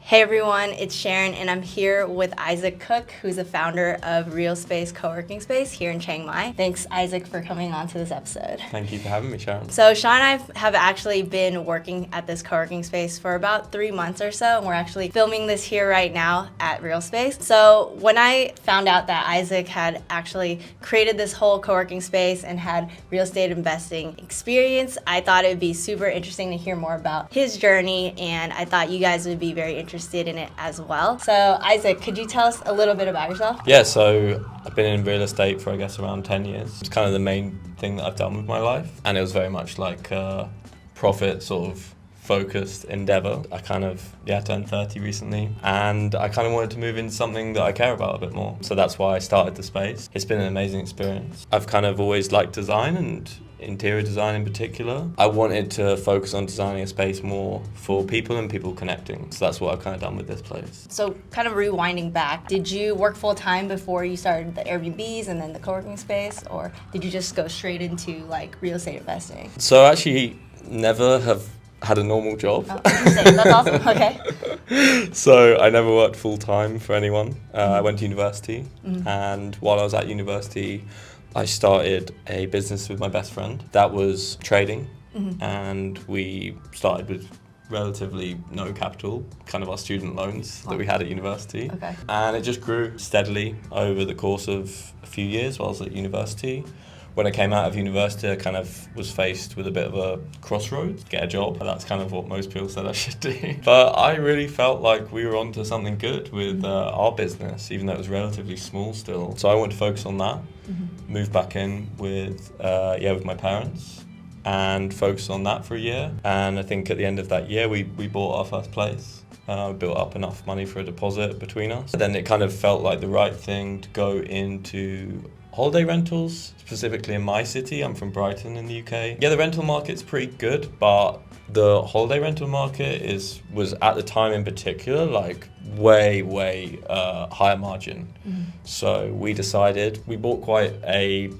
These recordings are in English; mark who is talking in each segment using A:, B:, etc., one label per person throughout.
A: Hey everyone, it's Sharon and I'm here with Isaac Cook, who's the founder of Realspace Coworking Space here in Chiang Mai. Thanks Isaac for coming on to this episode.
B: Thank you for having me, Sharon.
A: So Sean and I have actually been working at this coworking space for about 3 months or so, and we're actually filming this here right now at Realspace. So when I found out that Isaac had actually created this whole coworking space and had real estate investing experience, I thought it would be super interesting to hear more about his journey, and I thought you guys would be very interested in it as well. So Isaac, could you tell us a little bit about yourself?
B: Yeah, so I've been in real estate for I guess around 10 years. It's kind of the main thing that I've done with my life, and it was very much like a profit sort of focused endeavor. I turned 30 recently, and I kind of wanted to move into something that I care about a bit more. So that's why I started the space. It's been an amazing experience. I've kind of always liked design and interior design in particular. I wanted to focus on designing a space more for people and people connecting. So that's what I've kind of done with this place.
A: So kind of rewinding back, did you work full time before you started the Airbnbs and then the co-working space, or did you just go straight into like real estate investing?
B: So I actually never have had a normal job.
A: Oh, interesting. That's awesome. Okay.
B: So I never worked full time for anyone. I went to university, and while I was at university, I started a business with my best friend. That was trading, and we started with relatively no capital, kind of our student loans that we had at university.
A: Okay.
B: And it just grew steadily over the course of a few years while I was at university. When I came out of university, I kind of was faced with a bit of a crossroads, get a job. That's kind of what most people said I should do. But I really felt like we were onto something good with our business, even though it was relatively small still. So I wanted to focus on that, move back in with my parents, and focus on that for a year. And I think at the end of that year, we bought our first place. We built up enough money for a deposit between us. Then it kind of felt like the right thing to go into holiday rentals, specifically in my city. I'm from Brighton in the UK. Yeah, the rental market's pretty good, but the holiday rental market was at the time in particular like way higher margin. So we bought quite a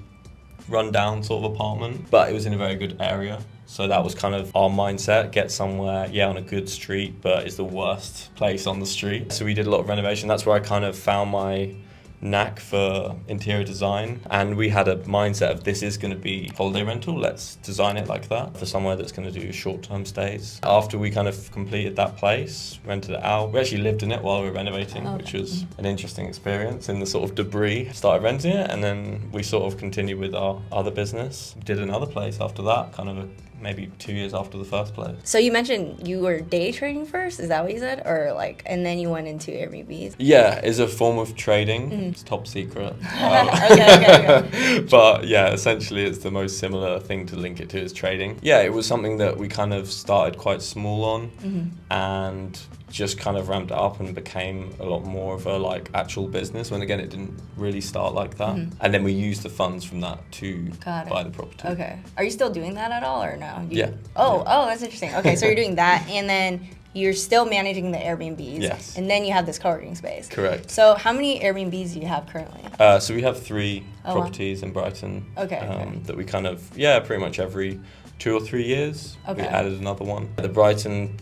B: rundown sort of apartment, but it was in a very good area. So that was kind of our mindset, get somewhere, on a good street, but it's the worst place on the street. So we did a lot of renovation. That's where I kind of found my knack for interior design, and we had a mindset of this is going to be holiday rental, let's design it like that for somewhere that's going to do short-term stays. After we kind of completed that place, rented it out, we actually lived in it while we were renovating, which was an interesting experience in the sort of debris. Started renting it, and then we sort of continued with our other business. Did another place after that, kind of maybe 2 years after the first place.
A: So you mentioned you were day trading first, is that what you said? Or and then you went into Airbnbs?
B: Yeah, it's a form of trading. It's top secret.
A: Okay.
B: But yeah, essentially it's the most similar thing to link it to is trading. Yeah, it was something that we kind of started quite small on, and just kind of ramped it up and became a lot more of a actual business, when again it didn't really start like that. And then we used the funds from that to buy the property.
A: Okay. Are you still doing that at all or no?
B: Yeah.
A: Oh, that's interesting. Okay, so you're doing that, and then you're still managing the Airbnbs.
B: Yes.
A: And then you have this co-working space.
B: Correct.
A: So how many Airbnbs do you have currently?
B: So we have 3 properties in Brighton.
A: Okay.
B: That we kind of, pretty much every 2 or 3 years, we added another one. The Brighton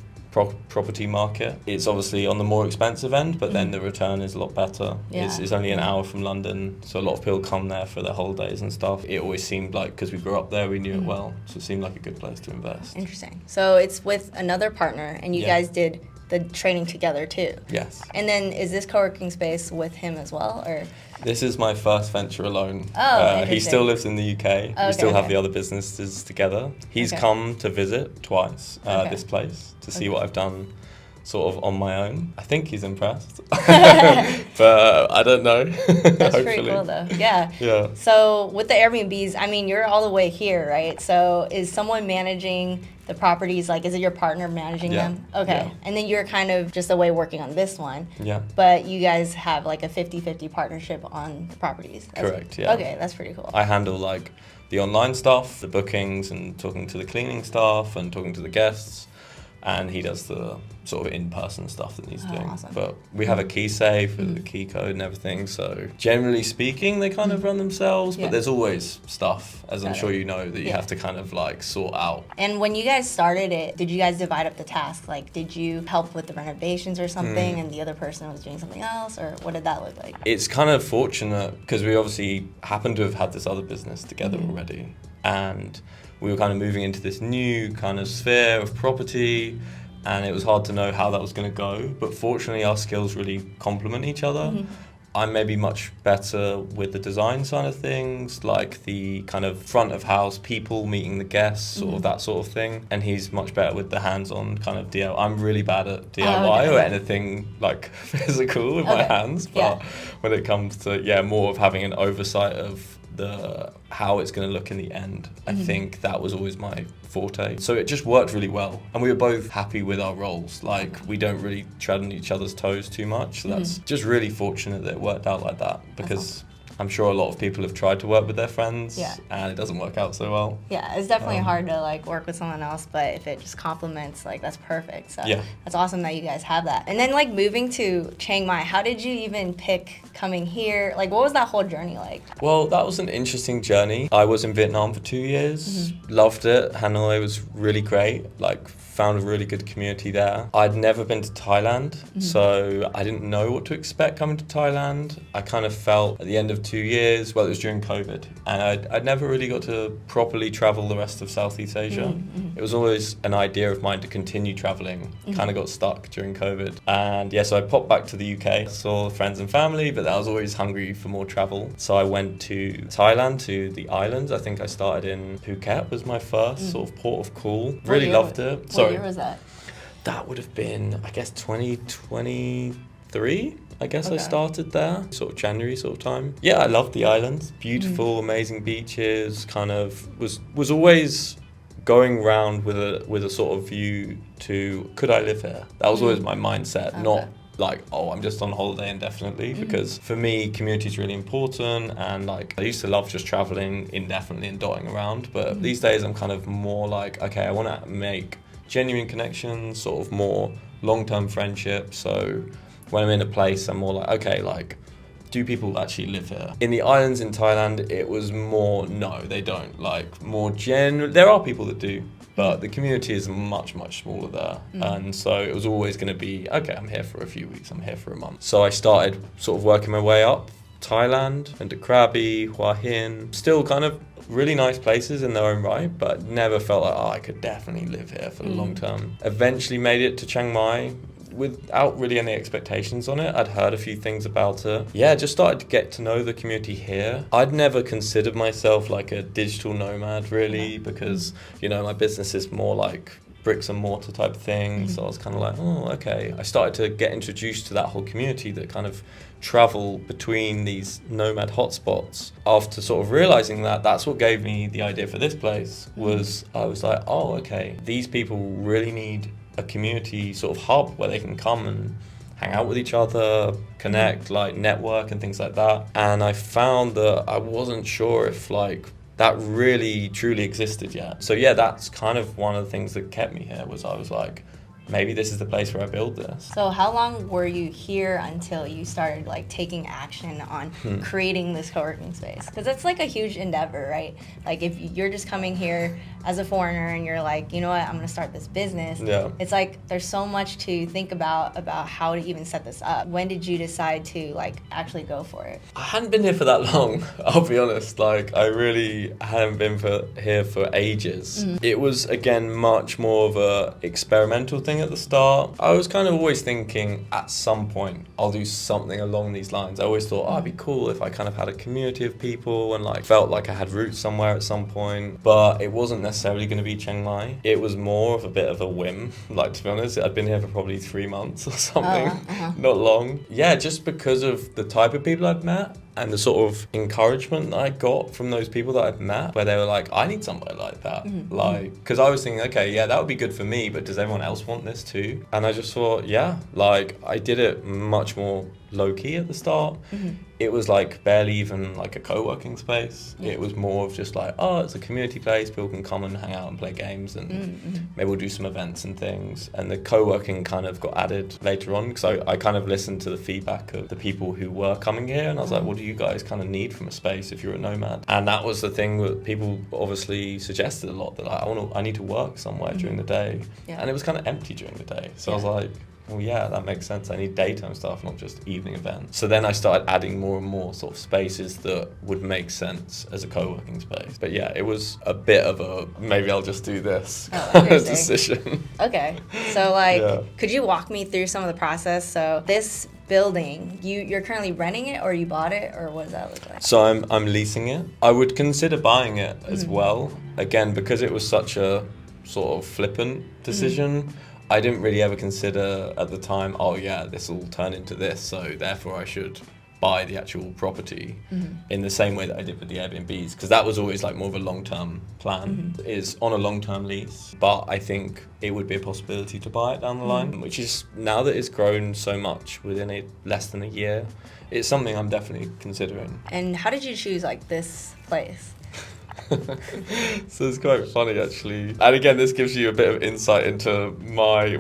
B: property market, it's obviously on the more expensive end, but then the return is a lot better.
A: Yeah.
B: It's only an hour from London, so a lot of people come there for their holidays and stuff. It always seemed like, because we grew up there, we knew it well, so it seemed like a good place to invest.
A: Interesting. So it's with another partner, and you guys did the training together too.
B: Yes.
A: And then is this co-working space with him as well, or?
B: This is my first venture alone. He still lives in the UK. We still have the other businesses together. He's come to visit twice this place to see what I've done sort of on my own. I think he's impressed, but I don't know.
A: That's pretty cool though. Yeah.
B: Yeah.
A: So with the Airbnbs, I mean, you're all the way here, right? So is someone managing the properties? Is it your partner managing them? Okay.
B: Yeah.
A: And then you're kind of just away working on this one.
B: Yeah.
A: But you guys have a 50-50 partnership on the properties.
B: Correct, yeah.
A: Okay, that's pretty cool.
B: I handle the online stuff, the bookings, and talking to the cleaning staff and talking to the guests. and he does the sort of in-person stuff that he's doing.
A: Awesome.
B: But we have a key safe with the key code and everything, so generally speaking they kind of run themselves, but there's always stuff, as I'm sure you know, that you have to kind of like sort out.
A: And when you guys started it, did you guys divide up the tasks? Like, did you help with the renovations or something and the other person was doing something else, or what did that look like?
B: It's kind of fortunate because we obviously happen to have had this other business together already, and we were kind of moving into this new kind of sphere of property, and it was hard to know how that was going to go. But fortunately, our skills really complement each other. I'm maybe much better with the design side of things, like the kind of front of house, people meeting the guests, sort of that sort of thing. And he's much better with the hands-on kind of DIY. I'm really bad at DIY or anything like physical with my hands, but when it comes to more of having an oversight of how it's going to look in the end, I think that was always my forte. So it just worked really well, and we were both happy with our roles. Like, we don't really tread on each other's toes too much, so that's just really fortunate that it worked out like that, because I'm sure a lot of people have tried to work with their friends and it doesn't work out so well.
A: Yeah, it's definitely hard to like work with someone else, but if it just complements, like, that's perfect. So that's awesome that you guys have that. And then like moving to Chiang Mai, how did you even pick coming here? Like, what was that whole journey like?
B: Well, that was an interesting journey. I was in Vietnam for 2 years, loved it. Hanoi was really great, like found a really good community there. I'd never been to Thailand, so I didn't know what to expect coming to Thailand. I kind of felt at the end of 2 years, well, it was during COVID, and I'd never really got to properly travel the rest of Southeast Asia. It was always an idea of mine to continue traveling, kind of got stuck during COVID. And so I popped back to the UK, saw friends and family, but I was always hungry for more travel. So I went to Thailand, to the islands. I think I started in Phuket, was my first sort of port of call. Really loved it.
A: What year was that?
B: That would have been, I guess, 2023. I guess I started there, sort of January sort of time. Yeah, I loved the islands. Beautiful, amazing beaches. Kind of was always going round with a sort of view to, could I live here? That was always my mindset, not like, oh, I'm just on holiday indefinitely, because for me, community is really important, and like I used to love just traveling indefinitely and dotting around, but these days I'm kind of more like, okay, I want to make genuine connections, sort of more long-term friendships. So when I'm in a place, I'm more like, okay, like, do people actually live here? In the islands in Thailand, it was more, no, they don't. Like, more there are people that do, but the community is much, much smaller there. And so it was always going to be, okay, I'm here for a few weeks, I'm here for a month. So I started sort of working my way up. Thailand, went to Krabi, Hua Hin, still kind of really nice places in their own right, but never felt like, oh, I could definitely live here for the long term. Eventually made it to Chiang Mai without really any expectations on it. I'd heard a few things about it. Yeah, just started to get to know the community here. I'd never considered myself like a digital nomad really, because, you know, my business is more like bricks and mortar type thing. So I was kind of like, oh, okay. I started to get introduced to that whole community that kind of travel between these nomad hotspots. After sort of realizing that, that's what gave me the idea for this place. I was like, oh, okay, these people really need a community sort of hub where they can come and hang out with each other, connect, like network and things like that. And I found that I wasn't sure if like that really truly existed yet. So yeah, that's kind of one of the things that kept me here, was I was like, maybe this is the place where I build this.
A: So how long were you here until you started like taking action on creating this co-working space? Because it's like a huge endeavor, right? Like if you're just coming here as a foreigner and you're like, you know what, I'm gonna start this business.
B: Yeah.
A: It's like there's so much to think about how to even set this up. When did you decide to like actually go for it?
B: I hadn't been here for that long, I'll be honest. Like I really hadn't been here for ages. It was again much more of a experimental thing at the start. I was kind of always thinking at some point I'll do something along these lines. I always thought, it'd be cool if I kind of had a community of people and like felt like I had roots somewhere at some point. But it wasn't necessarily going to be Chiang Mai. It was more of a bit of a whim. Like, to be honest, I'd been here for probably 3 months or something. Not long. Yeah, just because of the type of people I'd met and the sort of encouragement that I got from those people that I've met, where they were like, I need somebody like that. Like, because I was thinking, okay, yeah, that would be good for me, but does everyone else want this too? And I just thought, yeah, like I did it much more low-key at the start. it was like barely even like a co-working space.
A: Yeah.
B: It was more of just like, oh, it's a community place, people can come and hang out and play games, and maybe we'll do some events and things. And the co-working kind of got added later on, because I kind of listened to the feedback of the people who were coming here, and I was like, what do you guys kind of need from a space if you're a nomad? And that was the thing that people obviously suggested a lot, that like, I need to work somewhere during the day.
A: Yeah.
B: And it was kind of empty during the day. So I was like, well, yeah, that makes sense. I need daytime stuff, not just evening events. So then I started adding more and more sort of spaces that would make sense as a co-working space. But yeah, it was a bit of a, maybe I'll just do this decision.
A: Okay. So like, could you walk me through some of the process? So this building, you're currently renting it, or you bought it, or what does that look like?
B: So I'm leasing it. I would consider buying it as well. Again, because it was such a sort of flippant decision, I didn't really ever consider at the time, oh yeah, this will turn into this, so therefore I should buy the actual property in the same way that I did with the Airbnbs, because that was always like more of a long-term plan, is on a long-term lease. But I think it would be a possibility to buy it down the line, which is, now that it's grown so much within less than a year, it's something I'm definitely considering.
A: And how did you choose like this place?
B: So it's quite funny actually, and again this gives you a bit of insight into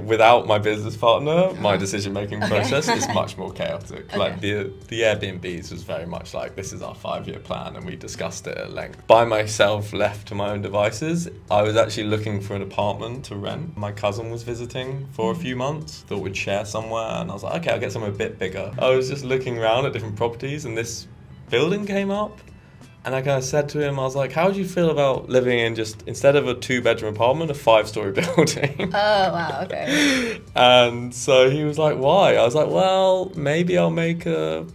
B: without my business partner, my decision making process is much more chaotic. Like the Airbnbs was very much like, this is our 5-year plan, and we discussed it at length. By myself, left to my own devices, I was actually looking for an apartment to rent. My cousin was visiting for a few months, thought we'd share somewhere, and I was like, okay, I'll get somewhere a bit bigger. I was just looking around at different properties, and this building came up. And I kind of said to him, I was like, how would you feel about living in just, instead of a 2-bedroom apartment, a 5-story building?
A: Oh, wow, okay.
B: And so he was like, why? I was like, well, maybe I'll make a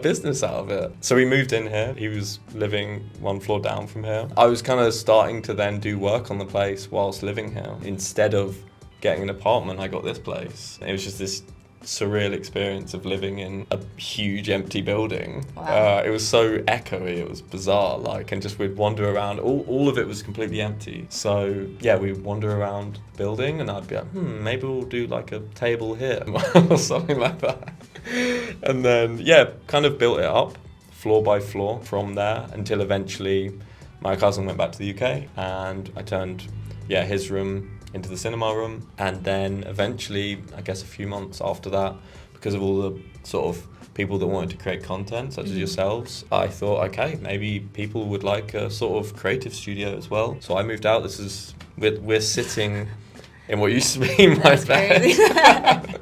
B: business out of it. So we moved in here. He was living 1 floor down from here. I was kind of starting to then do work on the place whilst living here. Instead of getting an apartment, I got this place. It was just this surreal experience of living in a huge empty building.
A: Wow.
B: It was so echoey, it was bizarre, like, and just we'd wander around, all of it was completely empty. So yeah, we'd wander around the building, and I'd be like, maybe we'll do like a table here or something like that. And then yeah, kind of built it up floor by floor from there, until eventually my cousin went back to the UK, and I turned his room into the cinema room. And then eventually, I guess a few months after that, because of all the sort of people that wanted to create content, such as yourselves, I thought, okay, maybe people would like a sort of creative studio as well. So I moved out. We're sitting in what used to be my bed.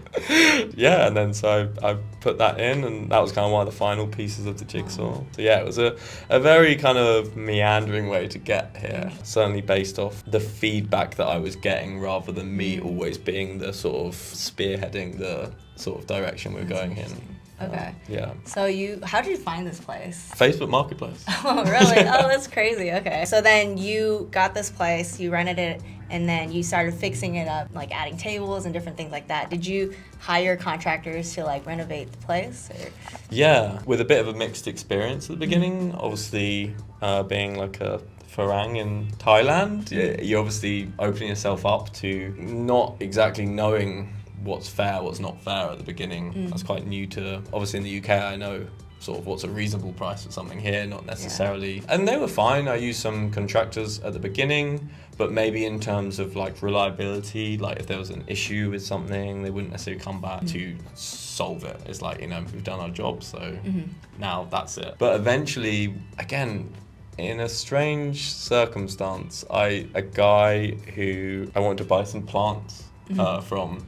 B: Yeah, and then so I put that in, and that was kind of one of the final pieces of the jigsaw. So yeah, it was a very kind of meandering way to get here, certainly based off the feedback that I was getting, rather than me always being the sort of spearheading the sort of direction we're going in.
A: Okay.
B: Yeah.
A: So how did you find this place?
B: Facebook Marketplace.
A: Oh, really? Oh, that's crazy. Okay. So then you got this place, you rented it, and then you started fixing it up, like adding tables and different things like that. Did you hire contractors to like renovate the place? Or?
B: Yeah, with a bit of a mixed experience at the beginning. Obviously, being like a Farang in Thailand, you're obviously opening yourself up to not exactly knowing what's fair, what's not fair at the beginning. That's quite new to, obviously in the UK, I know sort of what's a reasonable price for something here, not necessarily. Yeah. And they were fine. I used some contractors at the beginning, but maybe in terms of like reliability, like if there was an issue with something, they wouldn't necessarily come back to solve it. It's like, we've done our job, so now that's it. But eventually, again, in a strange circumstance, a guy who I wanted to buy some plants from,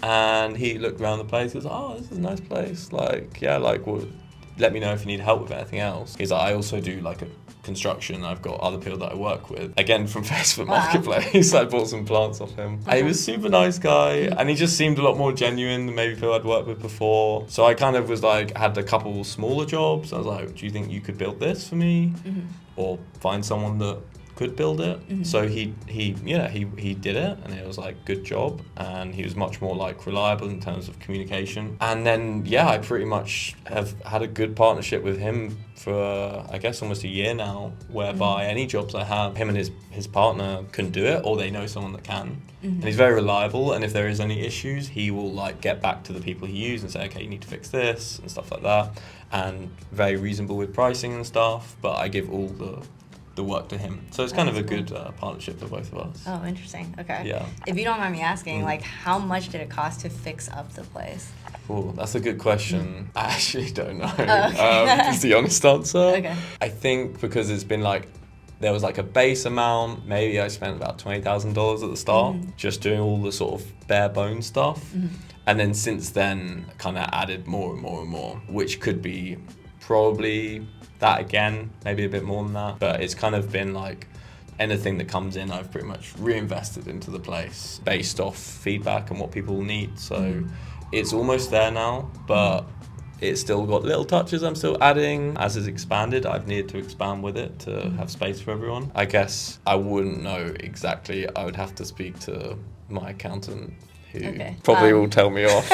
B: and he looked around the place. He was like, "Oh, this is a nice place. Like, yeah, like, well, let me know if you need help with anything else." He's like, "I also do like a construction. I've got other people that I work with." Again, from Facebook Marketplace, I bought some plants off him. He was a super nice guy, and he just seemed a lot more genuine than maybe people I'd worked with before. So I kind of was like, had a couple smaller jobs. I was like, "Do you think you could build this for me?" Or find someone that could build it. So he did it, and it was like good job, and he was much more like reliable in terms of communication. And then I pretty much have had a good partnership with him for I guess almost a year now, whereby any jobs I have, him and his partner can do it, or they know someone that can. And he's very reliable, and if there is any issues, he will like get back to the people he used and say, okay, you need to fix this and stuff like that, and very reasonable with pricing and stuff, but I give all the work to him. So it's kind of a good partnership for both of us.
A: Oh, interesting. Okay.
B: Yeah.
A: If you don't mind me asking, like, how much did it cost to fix up the place?
B: Oh, that's a good question. I actually don't know.
A: Okay.
B: Is the honest answer.
A: Okay.
B: I think because it's been like, there was like a base amount, maybe I spent about $20,000 at the start, just doing all the sort of bare bones stuff. And then since then, kind of added more and more and more, which could be probably that again, maybe a bit more than that. But it's kind of been like anything that comes in, I've pretty much reinvested into the place based off feedback and what people need. So it's almost there now, but it's still got little touches I'm still adding. As it's expanded, I've needed to expand with it to have space for everyone. I guess I wouldn't know exactly. I would have to speak to my accountant, who probably will tell me off.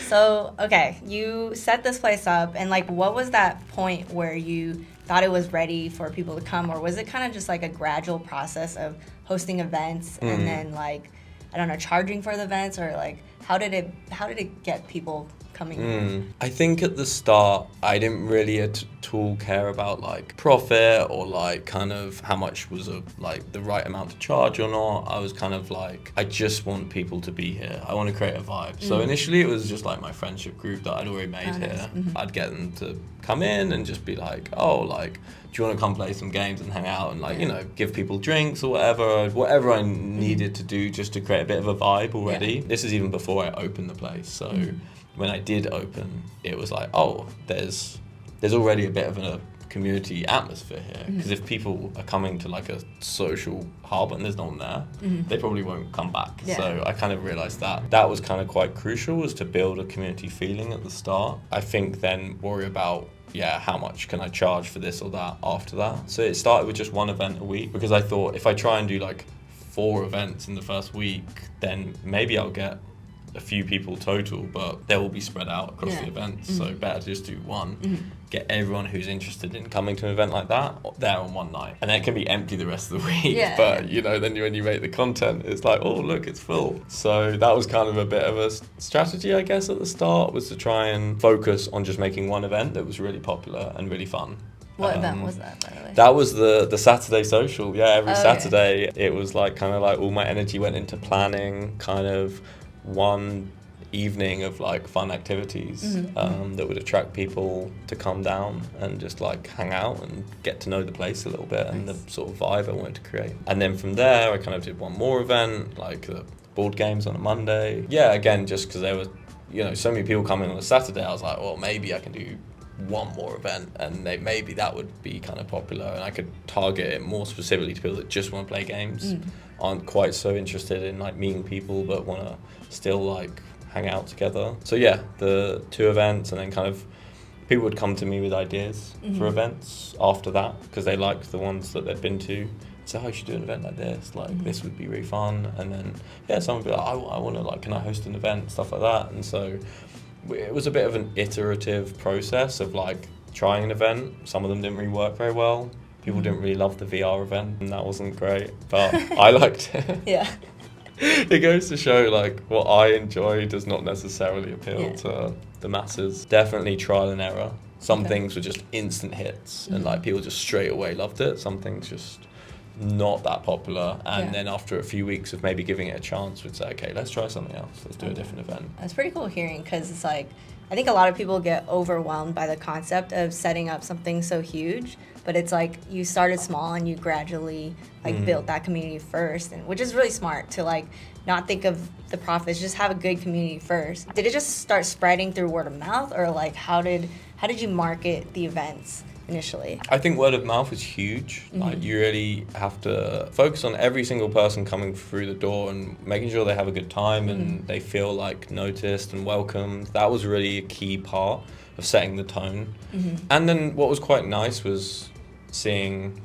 A: So, okay, you set this place up, and like, what was that point where you thought it was ready for people to come, or was it kind of just like a gradual process of hosting events and then like, I don't know, charging for the events, or like, how did it get people coming?
B: I think at the start, I didn't really at all care about like profit or like kind of how much was like the right amount to charge or not. I was kind of like, I just want people to be here. I want to create a vibe. So initially it was just like my friendship group that I'd already made here. I'd get them to come in and just be like, oh, like, do you want to come play some games and hang out and like, you know, give people drinks or whatever I needed to do just to create a bit of a vibe already. This is even before I opened the place. So when I did open, it was like, oh, there's already a bit of a community atmosphere here. Because if people are coming to like a social hub and there's no one there, they probably won't come back. So I kind of realized that was kind of quite crucial, was to build a community feeling at the start. I think then worry about, how much can I charge for this or that after that. So it started with just one event a week, because I thought if I try and do like 4 events in the first week, then maybe I'll get a few people total, but they will be spread out across the events. So better to just do one, get everyone who's interested in coming to an event like that there on one night, and then it can be empty the rest of the week. But you know, then when you make the content, it's like, oh look, it's full. So that was kind of a bit of a strategy, I guess, at the start, was to try and focus on just making one event that was really popular and really fun.
A: What event was that, by the way?
B: That was the Saturday social. Every Saturday it was like kind of like all my energy went into planning kind of one evening of like fun activities that would attract people to come down and just like hang out and get to know the place a little bit and the sort of vibe I wanted to create. And then from there I kind of did one more event, like board games on a Monday. Again, just because there was, you know, so many people coming on a Saturday, I was like, well, maybe I can do one more event and maybe that would be kind of popular, and I could target it more specifically to people that just want to play games, aren't quite so interested in like meeting people but want to still like hang out together. So the 2 events, and then kind of people would come to me with ideas for events after that, because they liked the ones that they'd been to. So I should do an event like this, like this would be really fun. And then someone would be like, I want to, like, can I host an event, stuff like that. And so it was a bit of an iterative process of like trying an event. Some of them didn't really work very well. People didn't really love the VR event, and that wasn't great, but I liked it. It goes to show like what I enjoy does not necessarily appeal to the masses. Definitely trial and error. Some things were just instant hits and like people just straight away loved it. Some things just not that popular, and then after a few weeks of maybe giving it a chance, we'd say, okay, let's try something else, let's do a different event.
A: That's pretty cool hearing, because it's like, I think a lot of people get overwhelmed by the concept of setting up something so huge, but it's like you started small and you gradually like built that community first, and which is really smart to like not think of the profits, just have a good community first. Did it just start spreading through word of mouth, or like how did you market the events initially?
B: I think word of mouth is huge. Like you really have to focus on every single person coming through the door and making sure they have a good time and they feel like noticed and welcomed. That was really a key part of setting the tone. And then what was quite nice was seeing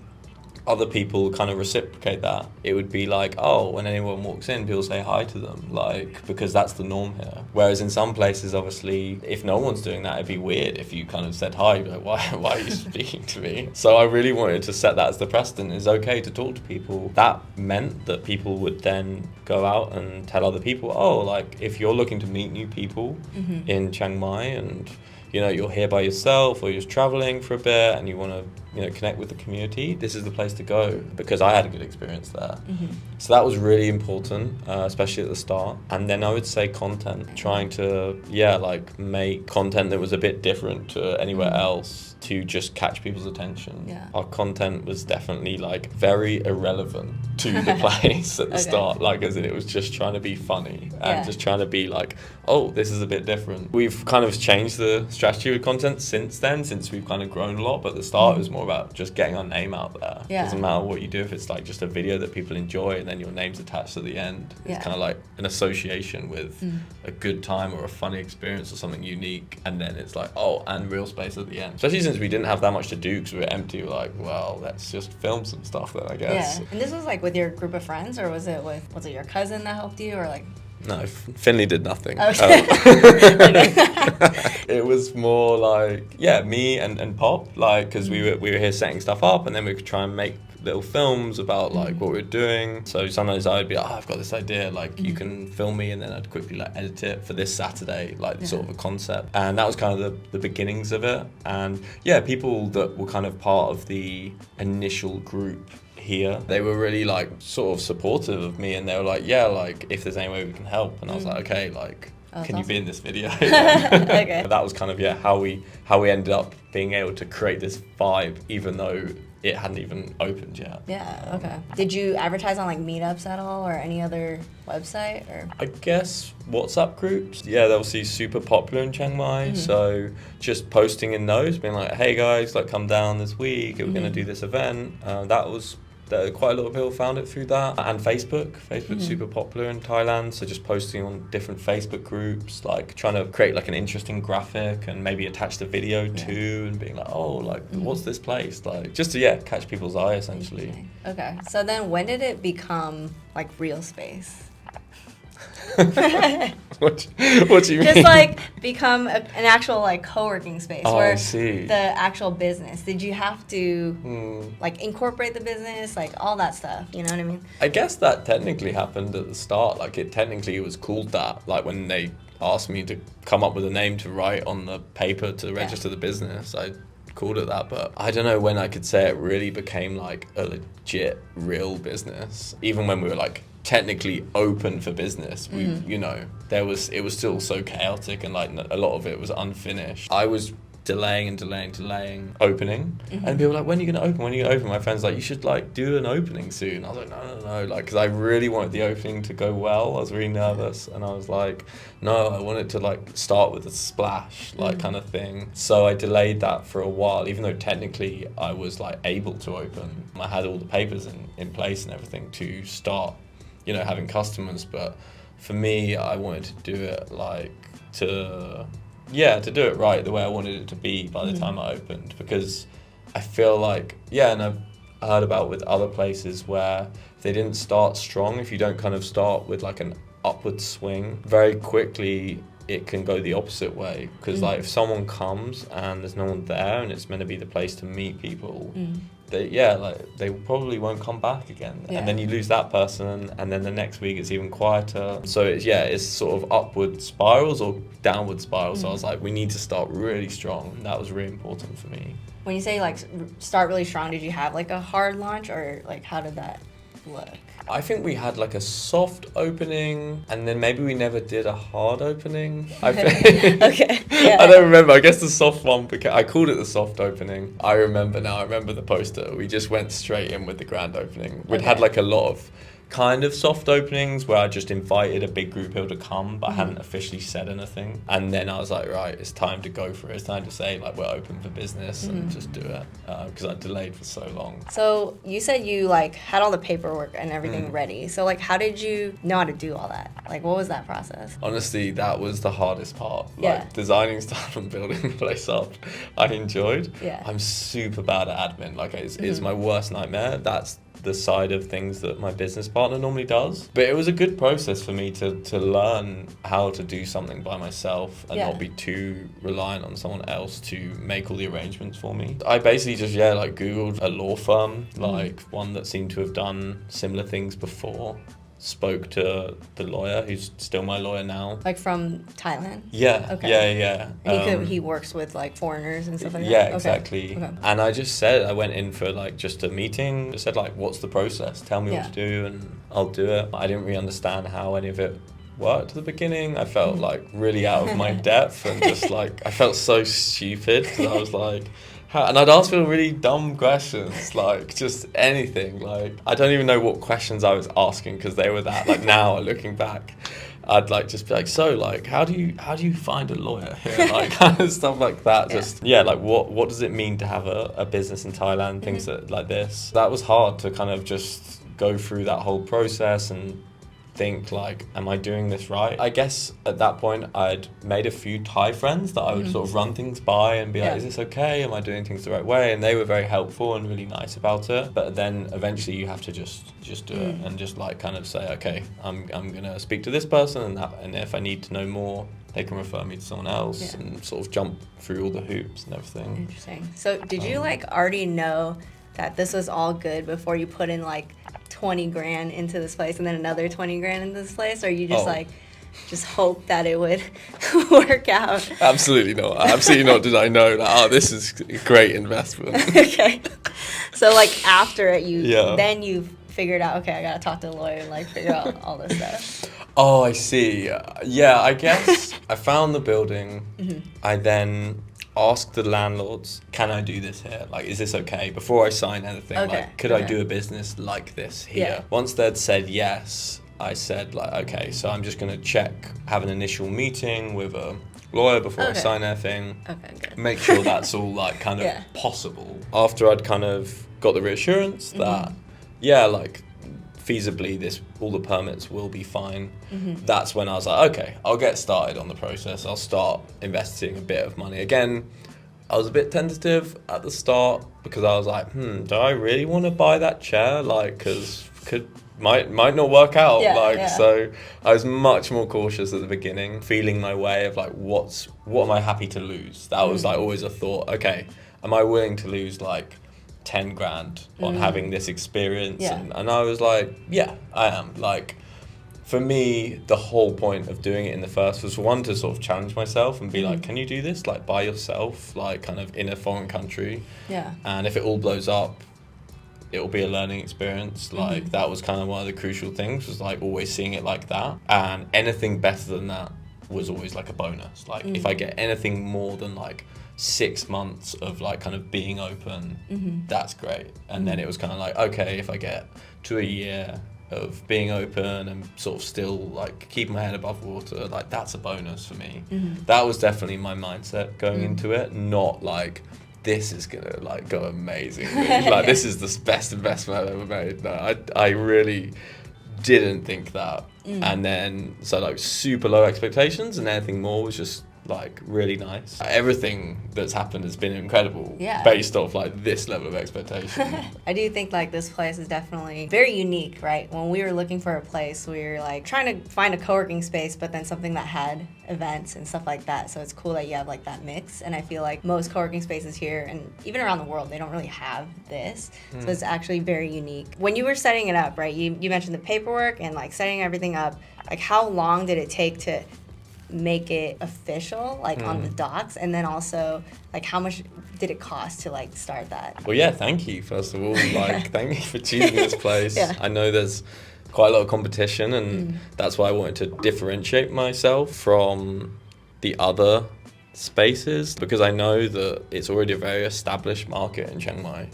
B: other people kind of reciprocate that. It would be like, oh, when anyone walks in, people say hi to them, like, because that's the norm here. Whereas in some places, obviously, if no one's doing that, it'd be weird if you kind of said hi. You'd be like, why are you speaking to me? So I really wanted to set that as the precedent. It's okay to talk to people. That meant that people would then go out and tell other people, oh, like, if you're looking to meet new people in Chiang Mai and you're here by yourself or you're just traveling for a bit and you want to connect with the community, this is the place to go, because I had a good experience there. So that was really important, especially at the start. And then I would say content, trying to make content that was a bit different to anywhere else to just catch people's attention. Our content was definitely like very irrelevant to the place at the start, like as in it was just trying to be funny and just trying to be like, oh, this is a bit different. We've kind of changed the strategy with content since we've kind of grown a lot, but at the start it was more about just getting our name out there. It doesn't matter what you do, if it's like just a video that people enjoy and then your name's attached at the end. It's kind of like an association with a good time or a funny experience or something unique, and then it's like, oh, and Realspace at the end. Especially since we didn't have that much to do because we were empty, we're like, well, let's just film some stuff then, I guess.
A: And this was like with your group of friends, or was it your cousin that helped you, or like?
B: No, Finley did nothing.
A: Okay.
B: It was more like, me and Pop, like, because we were here setting stuff up, and then we could try and make little films about like what we were doing. So sometimes I'd be like, I've got this idea, like you can film me, and then I'd quickly like edit it for this Saturday, like sort of a concept. And that was kind of the beginnings of it. And people that were kind of part of the initial group here, they were really like sort of supportive of me, and they were like, like if there's any way we can help. And I was like, okay, like can you be in this video?
A: Okay.
B: That was kind of how we ended up being able to create this vibe, even though it hadn't even opened yet.
A: Okay. Did you advertise on like meetups at all, or any other website, or?
B: I guess WhatsApp groups. They're obviously super popular in Chiang Mai. So just posting in those, being like, hey guys, like come down this week, we're gonna do this event. Quite a lot of people found it through that. And Facebook's super popular in Thailand, so just posting on different Facebook groups, like trying to create like an interesting graphic and maybe attach the video too, and being like, oh, like what's this place, like just to catch people's eye essentially.
A: Okay, so then when did it become like Realspace?
B: What do you mean?
A: Just like become an actual like co-working space where
B: I see.
A: The actual business. Did you have to like incorporate the business, like all that stuff? You know what I mean?
B: I guess that technically happened at the start. Like it was called that. Like when they asked me to come up with a name to write on the paper to register the business, I called it that. But I don't know when I could say it really became like a legit real business. Even when we were like technically open for business, it was still so chaotic, and like a lot of it was unfinished. I was delaying opening, and people were like, when are you gonna open? My friends like, you should like do an opening soon. I was like, no, like, because I really wanted the opening to go well. I was really nervous, and I was like, no, I want it to like start with a splash, like kind of thing. So I delayed that for a while, even though technically I was like able to open. I had all the papers in place and everything to start having customers, but for me, I wanted to do it like to do it right, the way I wanted it to be by the time I opened, because I feel like, and I've heard about with other places where if they didn't start strong, if you don't kind of start with like an upward swing, very quickly it can go the opposite way, because like if someone comes and there's no one there and it's meant to be the place to meet people, they probably won't come back again, and then you lose that person, and then the next week it's even quieter. So it's sort of upward spirals or downward spirals. So I was like, we need to start really strong, and that was really important for me.
A: When you say like start really strong, did you have like a hard launch, or like how did that look?
B: I think we had like a soft opening, and then maybe we never did a hard opening. I think.
A: Okay. Yeah.
B: I don't remember. I guess the soft one, I called it the soft opening. I remember the poster. We just went straight in with the grand opening. We'd had like a lot of kind of soft openings where I just invited a big group of people to come, but I hadn't officially said anything. And then I was like, right, it's time to go for it. It's time to say, like, we're open for business and just do it, because I delayed for so long.
A: So you said you like had all the paperwork and everything ready. So like, how did you know how to do all that? Like, what was that process?
B: Honestly, that was the hardest part.
A: Yeah.
B: Like, designing stuff and building the place up, I enjoyed.
A: Yeah.
B: I'm super bad at admin. Like, it's my worst nightmare. That's the side of things that my business partner normally does. But it was a good process for me to learn how to do something by myself and not be too reliant on someone else to make all the arrangements for me. I basically just, like, Googled a law firm, like one that seemed to have done similar things before. Spoke to the lawyer, who's still my lawyer now.
A: Like from Thailand?
B: Yeah.
A: Okay.
B: Yeah.
A: And he works with like foreigners and stuff like that?
B: Yeah,
A: Okay.
B: exactly.
A: Okay.
B: And I just said, I went in for like just a meeting. I said, like, what's the process? Tell me what to do and I'll do it. I didn't really understand how any of it worked at the beginning. I felt like really out of my depth and just like, I felt so stupid because I was like, and I'd ask people really dumb questions, like just anything. Like, I don't even know what questions I was asking because they were that, like, now looking back, I'd like just be like, so like, how do you find a lawyer here? Like, kind of stuff like that. Just, like, what does it mean to have a business in Thailand? Things that, like this. That was hard to kind of just go through that whole process and think like, am I doing this right? I guess at that point I'd made a few Thai friends that I would sort of run things by and be like, is this okay? Am I doing things the right way? And they were very helpful and really nice about it. But then eventually you have to just do it and just like kind of say, okay, I'm gonna speak to this person and if I need to know more, they can refer me to someone else and sort of jump through all the hoops and everything.
A: Interesting. So did you like already know that this was all good before you put in like 20 grand into this place and then another 20 grand into this place, or you just just hope that it would work out?
B: Absolutely not. Absolutely not did I know that, this is a great investment.
A: Okay. So like after it, then you figured out, okay, I gotta talk to a lawyer and like figure out all this stuff.
B: Oh, I see. Yeah, I guess I found the building. I then asked the landlords, can I do this here? Like, is this okay? Before I sign anything, like, could I do a business like this here? Yeah. Once they'd said yes, I said, like, okay, so I'm just going to have an initial meeting with a lawyer before I sign anything. Okay, good. Make sure that's all, like, kind of possible. After I'd kind of got the reassurance that, like, feasibly all the permits will be fine, that's when I was like, okay, I'll get started on the process. I'll start investing a bit of money. Again, I was a bit tentative at the start because I was like, do I really want to buy that chair? Like, because might not work out. So I was much more cautious at the beginning, feeling my way of like, what am I happy to lose? That was like always a thought. Okay, am I willing to lose like 10 grand on having this experience? And I was like, yeah, I am. Like, for me, the whole point of doing it in the first was one, to sort of challenge myself and be like, can you do this like by yourself, like kind of in a foreign country? And if it all blows up, it will be a learning experience. Like, that was kind of one of the crucial things, was like always seeing it like that. And anything better than that was always like a bonus. Like, if I get anything more than like 6 months of like kind of being open, that's great. And then it was kind of like, okay, if I get to a year of being open and sort of still like keep my head above water, like that's a bonus for me. That was definitely my mindset going into it, not like this is gonna like go amazingly. Like this is the best investment I've ever made. No, I really didn't think that. And then so like super low expectations, and anything more was just like really nice. Everything that's happened has been incredible, based off like this level of expectation.
A: I do think like this place is definitely very unique, right? When we were looking for a place, we were like trying to find a co-working space, but then something that had events and stuff like that. So it's cool that you have like that mix. And I feel like most co-working spaces here and even around the world, they don't really have this. So it's actually very unique. When you were setting it up, right, you mentioned the paperwork and like setting everything up. Like, how long did it take to make it official, like on the docs, and then also like how much did it cost to like start that?
B: Well, yeah, thank you first of all. Like, thank you for choosing this place. I know there's quite a lot of competition, and that's why I wanted to differentiate myself from the other spaces, because I know that it's already a very established market in Chiang Mai.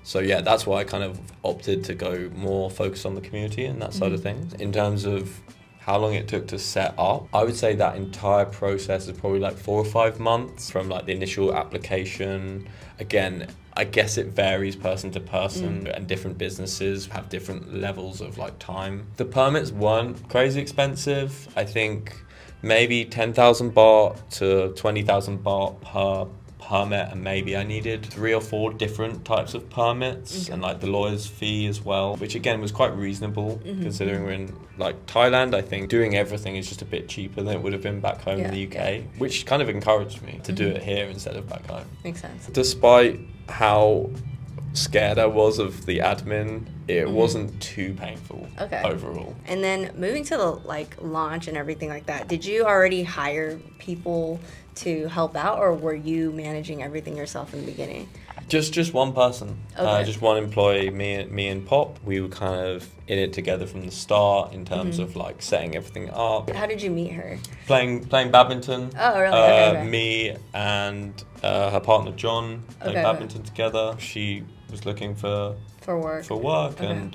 B: So yeah, that's why I kind of opted to go more focused on the community and that side of things. In terms of how long it took to set up, I would say that entire process is probably like 4 or 5 months from like the initial application. Again, I guess it varies person to person, and different businesses have different levels of like time. The permits weren't crazy expensive. I think maybe 10,000 baht to 20,000 baht per permit, and maybe I needed 3 or 4 different types of permits, and like the lawyer's fee as well, which again was quite reasonable considering we're in like Thailand. I think doing everything is just a bit cheaper than it would have been back home in the UK, which kind of encouraged me to do it here instead of back home.
A: Makes sense.
B: Despite how scared I was of the admin, it wasn't too painful overall.
A: And then moving to the like launch and everything like that, did you already hire people to help out, or were you managing everything yourself in the beginning?
B: Just one person, just one employee, me and Pop. We were kind of in it together from the start in terms of like setting everything up.
A: How did you meet her?
B: Playing badminton.
A: Oh, really? Okay.
B: Me and her partner John played badminton together. She was looking for work, and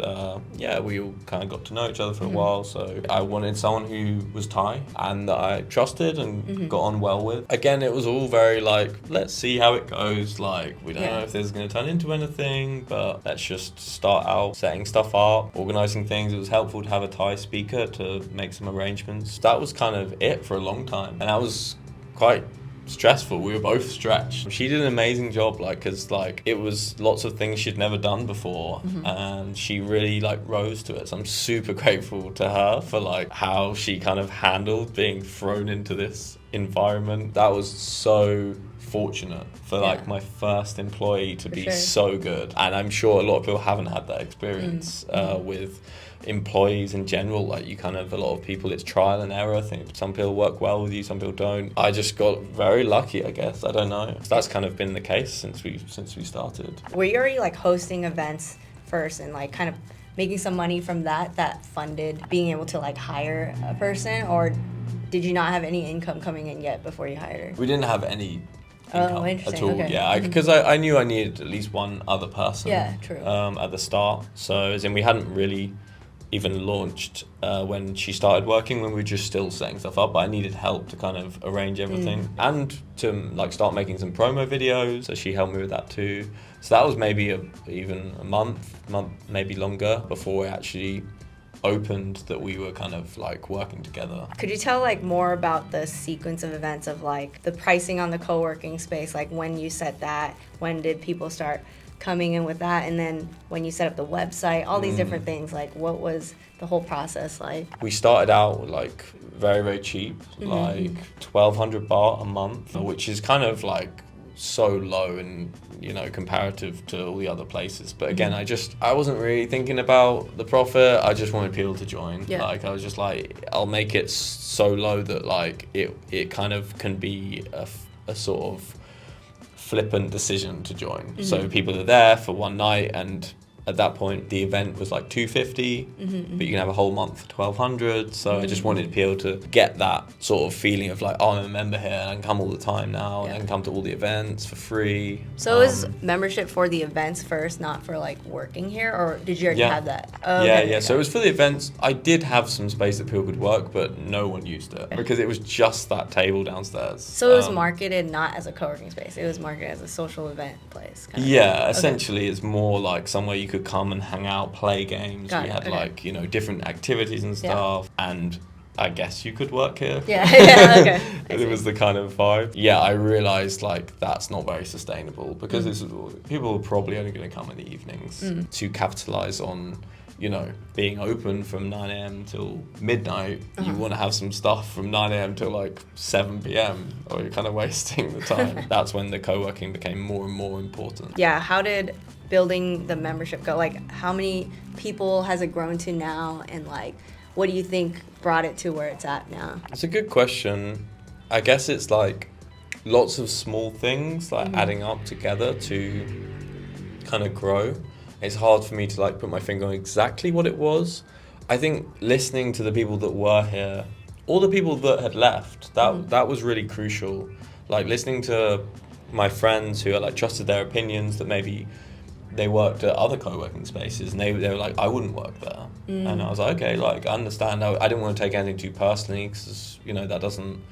B: we all kind of got to know each other for a while. So I wanted someone who was Thai and that I trusted and got on well with. Again, it was all very like, let's see how it goes. Like, we don't know if this is going to turn into anything, but let's just start out setting stuff up, organizing things. It was helpful to have a Thai speaker to make some arrangements. That was kind of it for a long time, and that was quite stressful. We were both stretched. She did an amazing job, like, because like it was lots of things she'd never done before, and she really like rose to it. So I'm super grateful to her for like how she kind of handled being thrown into this environment. That was so fortunate for like my first employee to be so good, and I'm sure a lot of people haven't had that experience with employees in general. Like, you kind of, a lot of people, it's trial and error. I think some people work well with you, some people don't. I just got very lucky, I guess. I don't know. So that's kind of been the case since we started.
A: Were you already like hosting events first and like kind of making some money from that funded being able to like hire a person, or did you not have any income coming in yet before you hired her?
B: We didn't have any income at all.
A: Okay.
B: Yeah, because I knew I needed at least one other person.
A: Yeah, true.
B: At the start. So as in, we hadn't really even launched when she started working, when we were just still setting stuff up, but I needed help to kind of arrange everything and to like start making some promo videos, so she helped me with that too. So that was maybe even a month maybe longer before we actually opened, that we were kind of like working together.
A: Could you tell like more about the sequence of events of like the pricing on the co-working space, like when you set that, when did people start coming in with that, and then when you set up the website, all these different things, like what was the whole process like?
B: We started out like very, very cheap, like 1,200 baht a month, which is kind of like so low and, you know, comparative to all the other places. But again, I wasn't really thinking about the profit. I just wanted people to join. Like, I was just like, I'll make it so low that like it kind of can be a sort of flippant decision to join. So people are there for one night, and at that point the event was like 250, but you can have a whole month for 1,200. So I just wanted people to get that sort of feeling of like, oh, I'm a member here and I can come all the time now, and I can come to all the events for free.
A: So is membership for the events first, not for like working here, or did you already have that? Oh,
B: So it was for the events. I did have some space that people could work, but no one used it because it was just that table downstairs.
A: So it was marketed not as a co-working space, it was marketed as a social event place kind of
B: thing. Essentially it's more like somewhere you could come and hang out, play games. We had like, you know, different activities and stuff, and I guess you could work here. It was the kind of vibe. I realized like that's not very sustainable, because people are probably only going to come in the evenings to capitalize on, you know, being open from 9 a.m. till midnight. You want to have some stuff from 9 a.m. till like 7 p.m. or you're kind of wasting the time. That's when the co-working became more and more important.
A: How did building the membership go? Like, how many people has it grown to now, and like what do you think brought it to where it's at now?
B: It's a good question. I guess it's like lots of small things like adding up together to kind of grow. It's hard for me to like put my finger on exactly what it was. I think listening to the people that were here, all the people that had left, that was really crucial. Like listening to my friends who I like trusted their opinions, that maybe they worked at other co-working spaces, and they were like, I wouldn't work there. And I was like, okay, like, I understand. I didn't want to take anything too personally, because, you know, that doesn't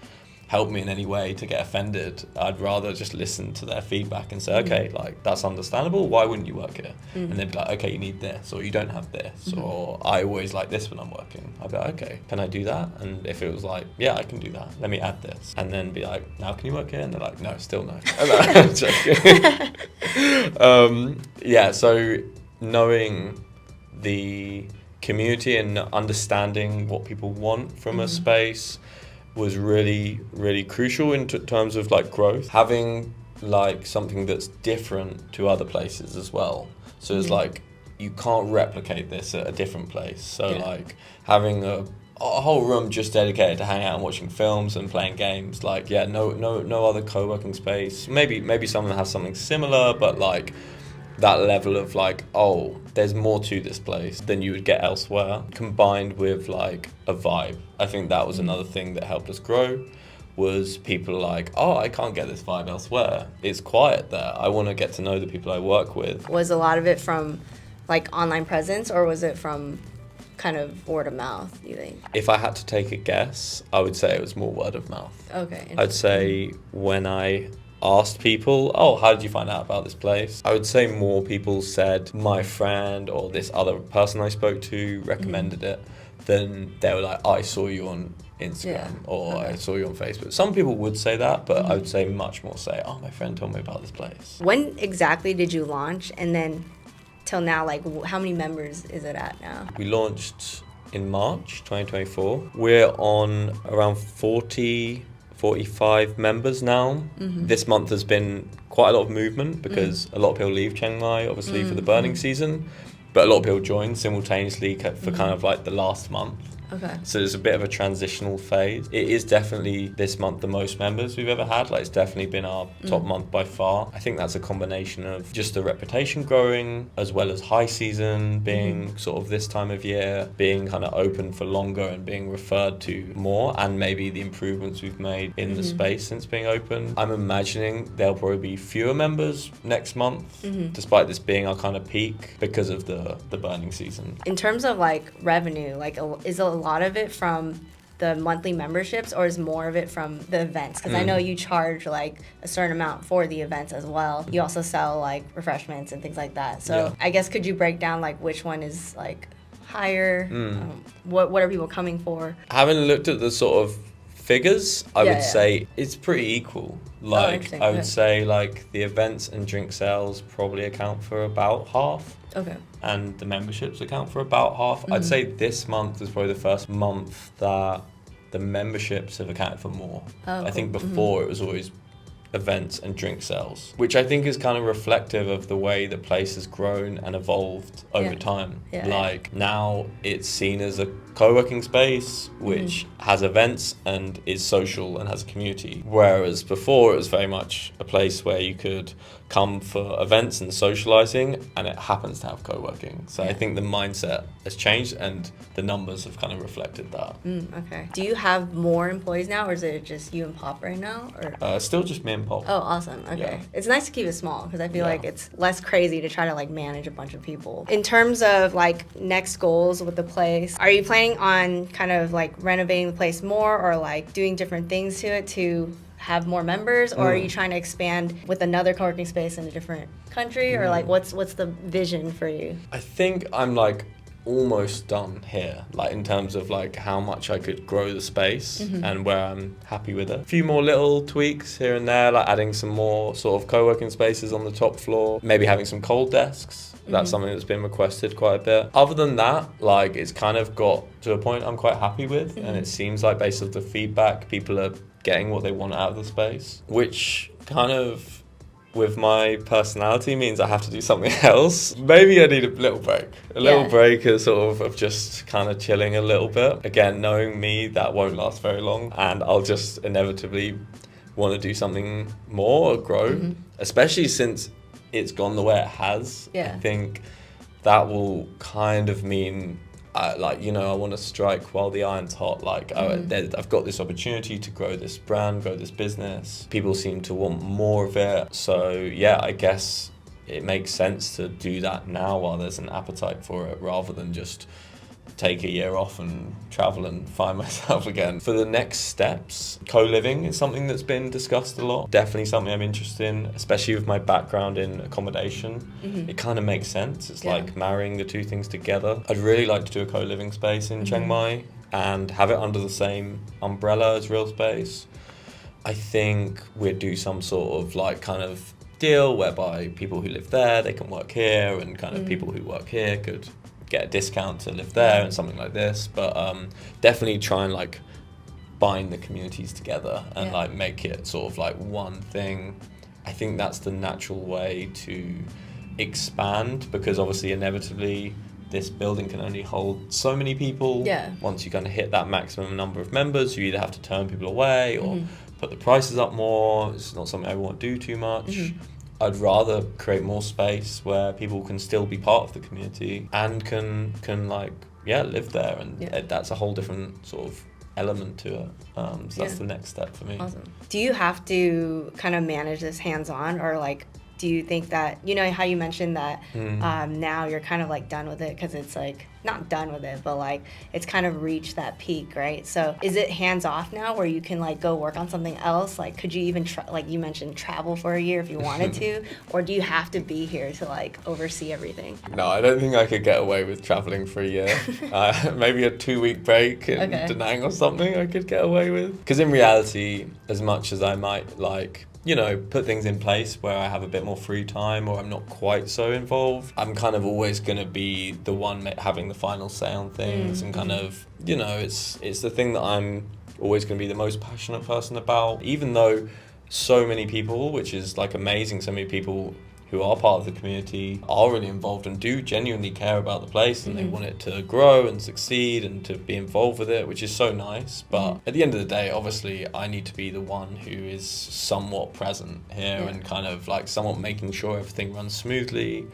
B: help me in any way to get offended. I'd rather just listen to their feedback and say, okay, like, that's understandable. Why wouldn't you work here? And they'd be like, okay, you need this, or you don't have this, or I always like this when I'm working. I'd be like, okay, can I do that? And if it was like, yeah, I can do that, let me add this. And then be like, now can you work here? And they're like, no, still no. I'm joking. Yeah, so knowing the community and understanding what people want from a space was really, really crucial in terms of like growth. Having like something that's different to other places as well. So it's like, you can't replicate this at a different place. So like having a whole room just dedicated to hang out and watching films and playing games. Like, yeah, no other co-working space. Maybe someone has something similar, but like that level of like, oh, there's more to this place than you would get elsewhere, combined with like a vibe. I think that was another thing that helped us grow, was people like, oh, I can't get this vibe elsewhere. It's quiet there. I want to get to know the people I work with.
A: Was a lot of it from like online presence, or was it from kind of word of mouth, do you think?
B: If I had to take a guess, I would say it was more word of mouth.
A: Okay.
B: I'd say when I asked people, oh, how did you find out about this place? I would say more people said my friend or this other person I spoke to recommended it, than they were like, oh, I saw you on Instagram or I saw you on Facebook. Some people would say that, but I would say much more say, oh, my friend told me about this place.
A: When exactly did you launch? And then till now, like, how many members is it at now?
B: We launched in March 2024. We're on around 45 members now. This month has been quite a lot of movement because a lot of people leave Chiang Mai, obviously, for the burning season, but a lot of people join simultaneously for kind of like the last month.
A: Okay.
B: So there's a bit of a transitional phase. It is definitely this month the most members we've ever had. Like, it's definitely been our top month by far. I think that's a combination of just the reputation growing, as well as high season being sort of this time of year, being kind of open for longer and being referred to more, and maybe the improvements we've made in the space since being open. I'm imagining there'll probably be fewer members next month, despite this being our kind of peak because of the burning season.
A: In terms of like revenue, like is a lot of it from the monthly memberships, or is more of it from the events? Because I know you charge like a certain amount for the events as well. You also sell like refreshments and things like that. So I guess could you break down like which one is like higher? What are people coming for?
B: Having looked at the sort of figures, I would say it's pretty equal. Like, I would say like the events and drink sales probably account for about half.
A: Okay.
B: And the memberships account for about half. I'd say this month is probably the first month that the memberships have accounted for more. I think before it was always events and drink sales, which I think is kind of reflective of the way the place has grown and evolved over time. Like, now it's seen as a co-working space which has events and is social and has a community, whereas before it was very much a place where you could come for events and socializing, and it happens to have co-working. So I think the mindset has changed and the numbers have kind of reflected that.
A: Okay. Do you have more employees now, or is it just you and Pop right now? Or
B: Still just me and Pop.
A: Oh, awesome. Okay. It's nice to keep it small because I feel like it's less crazy to try to like manage a bunch of people. In terms of like next goals with the place, are you planning on kind of like renovating the place more, or like doing different things to it to have more members, or are you trying to expand with another co-working space in a different country, or like what's the vision for you?
B: I think I'm like almost done here, like in terms of like how much I could grow the space and where I'm happy with it. A few more little tweaks here and there, like adding some more sort of co-working spaces on the top floor, maybe having some cold desks. That's something that's been requested quite a bit. Other than that, like, it's kind of got to a point I'm quite happy with, and it seems like based on the feedback, people are getting what they want out of the space, which kind of, with my personality, means I have to do something else. Maybe I need a little break. A little break is sort of just kind of chilling a little bit. Again, knowing me, that won't last very long, and I'll just inevitably want to do something more or grow, especially since it's gone the way it has. I think that will kind of mean like, you know, I want to strike while the iron's hot. Like, I've got this opportunity to grow this brand, grow this business. People seem to want more of it. So yeah, I guess it makes sense to do that now while there's an appetite for it, rather than just take a year off and travel and find myself again. For the next steps, co-living is something that's been discussed a lot. Definitely something I'm interested in, especially with my background in accommodation. It kind of makes sense. It's like marrying the two things together. I'd really like to do a co-living space in Chiang Mai and have it under the same umbrella as Realspace. I think we'd do some sort of like kind of deal whereby people who live there, they can work here, and kind of people who work here could get a discount to live there and something like this. But definitely try and like bind the communities together and like make it sort of like one thing. I think that's the natural way to expand, because obviously inevitably this building can only hold so many people. Once you kind of hit that maximum number of members, you either have to turn people away or put the prices up more. It's not something I want to do too much. I'd rather create more space where people can still be part of the community and can like live there, and that's a whole different sort of element to it. So that's the next step for me.
A: Awesome. Do you have to kind of manage this hands-on, or like do you think that, you know how you mentioned that now you're kind of like done with it because it's like not done with it, but like it's kind of reached that peak, right? So is it hands off now where you can like go work on something else? Like could you even like you mentioned travel for a year if you wanted to, or do you have to be here to like oversee everything?
B: No, I don't think I could get away with traveling for a year. Maybe a 2-week break in Da Nang or something I could get away with. Because in reality, as much as I might like, you know, put things in place where I have a bit more free time or I'm not quite so involved, I'm kind of always going to be the one having the final say on things, and kind of, you know, it's the thing that I'm always going to be the most passionate person about, even though so many people, which is like amazing, so many people who are part of the community are really involved and do genuinely care about the place, and they want it to grow and succeed and to be involved with it, which is so nice. But at the end of the day, obviously I need to be the one who is somewhat present here and kind of like somewhat making sure everything runs smoothly,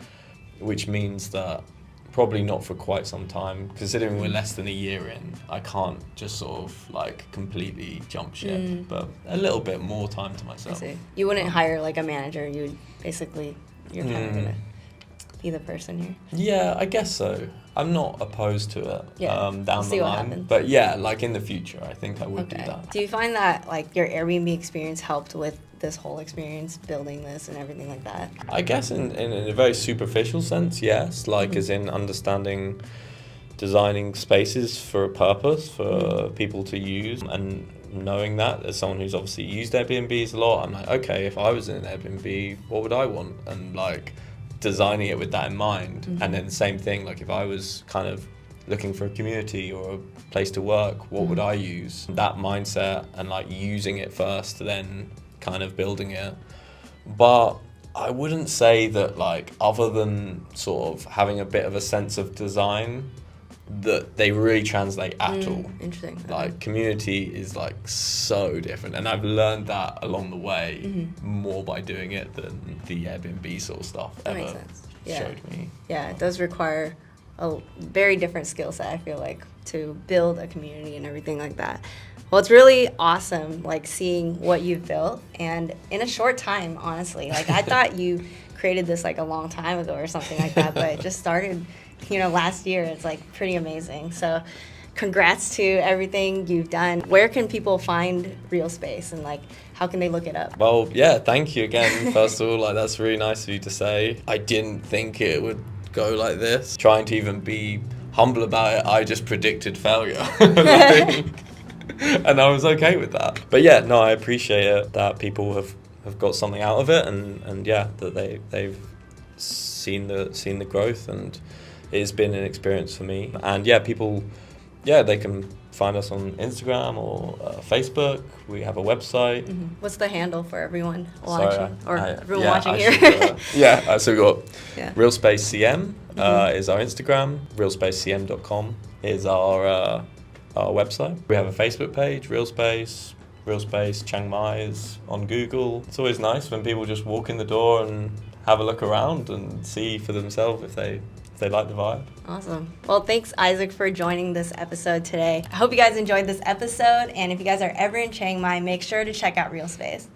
B: which means that probably not for quite some time. Considering we're less than a year in, I can't just sort of like completely jump ship, but a little bit more time to myself.
A: I see. You wouldn't hire like a manager, you're kind of gonna be the person here.
B: Yeah, I guess so. I'm not opposed to it down the line. But yeah, like in the future, I think I would do that.
A: Do you find that like your Airbnb experience helped with this whole experience, building this and everything like that?
B: I guess in a very superficial sense, yes. Like as in understanding, designing spaces for a purpose for people to use, and knowing that as someone who's obviously used Airbnbs a lot, I'm like, okay, if I was in an Airbnb, what would I want? And like designing it with that in mind. And then the same thing, like if I was kind of looking for a community or a place to work, what would I use? That mindset and like using it first, then kind of building it. But I wouldn't say that like, other than sort of having a bit of a sense of design, that they really translate at all.
A: Interesting.
B: Like community is like so different, and I've learned that along the way more by doing it than the Airbnb sort of stuff
A: That
B: ever
A: makes sense.
B: showed me.
A: Yeah, it does require a very different skill set, I feel like, to build a community and everything like that. Well, it's really awesome, like seeing what you've built, and in a short time, honestly. Like I thought you created this like a long time ago or something like that, but it just started, you know, last year. It's like pretty amazing. So congrats to everything you've done. Where can people find Realspace, and like how can they look it up?
B: Well, yeah, thank you again. First of all, like that's really nice of you to say. I didn't think it would go like this. Trying to even be humble about it, I just predicted failure. And I was okay with that. But yeah, no, I appreciate it that people have got something out of it, and yeah, that they've seen the growth, and it's been an experience for me. And yeah, people, they can find us on Instagram or Facebook. We have a website.
A: What's the handle for everyone watching, everyone watching here?
B: So we got Realspace CM is our Instagram. Realspacecm.com is our website. We have a Facebook page, Realspace Chiang Mai is on Google. It's always nice when people just walk in the door and have a look around and see for themselves if they like the vibe.
A: Awesome. Well, thanks, Isaac, for joining this episode today. I hope you guys enjoyed this episode, and if you guys are ever in Chiang Mai, make sure to check out Realspace.